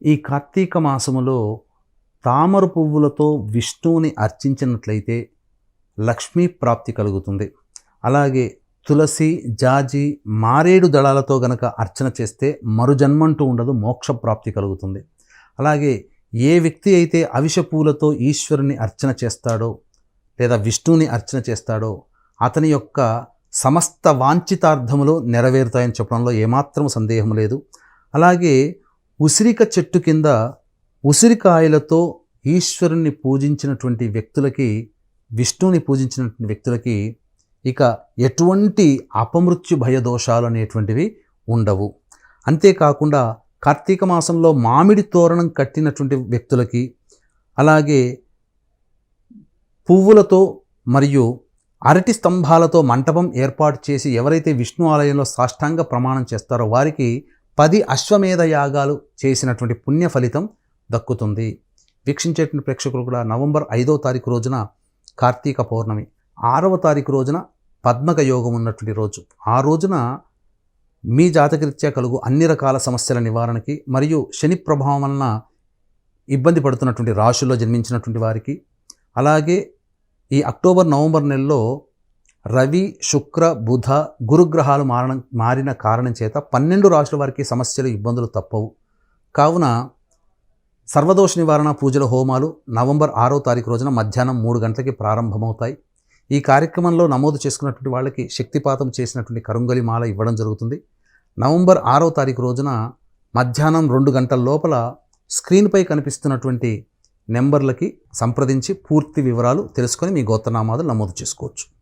ఈ కార్తీక మాసములో తామర పువ్వులతో విష్ణువుని అర్చించినట్లయితే లక్ష్మీ ప్రాప్తి కలుగుతుంది. అలాగే తులసి, జాజి, మారేడు దళాలతో గనక అర్చన చేస్తే మరుజన్మంటూ ఉండదు, మోక్ష ప్రాప్తి కలుగుతుంది. అలాగే ఏ వ్యక్తి అయితే అవిశ పూలతో ఈశ్వరుని అర్చన చేస్తాడో లేదా విష్ణువుని అర్చన చేస్తాడో అతని యొక్క సమస్త వాంఛితార్థములు నెరవేరుతాయని చెప్పడంలో ఏమాత్రం సందేహం లేదు. అలాగే ఉసిరిక చెట్టు కింద ఉసిరికాయలతో ఈశ్వరుణ్ణి పూజించినటువంటి వ్యక్తులకి, విష్ణువుని పూజించినటువంటి వ్యక్తులకి ఇక ఎటువంటి అపమృత్యు భయదోషాలు అనేటువంటివి ఉండవు. అంతేకాకుండా కార్తీక మాసంలో మామిడి తోరణం కట్టినటువంటి వ్యక్తులకి, అలాగే పువ్వులతో మరియు అరటి స్తంభాలతో మంటపం ఏర్పాటు చేసి ఎవరైతే విష్ణు ఆలయంలో సాష్టాంగ ప్రమాణం చేస్తారో వారికి 10 అశ్వమేధ యాగాలు చేసినటువంటి పుణ్య ఫలితం దక్కుతుంది. వీక్షించేటువంటి ప్రేక్షకులు కూడా నవంబర్ 5వ తారీఖు రోజున కార్తీక పౌర్ణమి, 6వ తారీఖు రోజున పద్మక యోగం ఉన్నటువంటి రోజు. ఆ రోజున మీ జాతకరీత్యా కలుగు అన్ని రకాల సమస్యల నివారణకి మరియు శని ప్రభావం వలన ఇబ్బంది పడుతున్నటువంటి రాశుల్లో జన్మించినటువంటి వారికి, అలాగే ఈ అక్టోబర్ నవంబర్ నెలలో రవి, శుక్ర, బుధ, గురుగ్రహాలు మారిన కారణం చేత 12 రాశుల వారికి సమస్యలు, ఇబ్బందులు తప్పవు. కావున సర్వదోష నివారణ పూజల హోమాలు నవంబర్ 6వ తారీఖు రోజున మధ్యాహ్నం 3 గంటలకి ప్రారంభమవుతాయి. ఈ కార్యక్రమంలో నమోదు చేసుకున్నటువంటి వాళ్ళకి శక్తిపాతం చేసినటువంటి కరుంగలి మాల ఇవ్వడం జరుగుతుంది. నవంబర్ 6వ తారీఖు రోజున మధ్యాహ్నం 2 గంటల లోపల స్క్రీన్పై కనిపిస్తున్నటువంటి నెంబర్లకి సంప్రదించి పూర్తి వివరాలు తెలుసుకొని మీ గోత్రనామాలు నమోదు చేసుకోవచ్చు.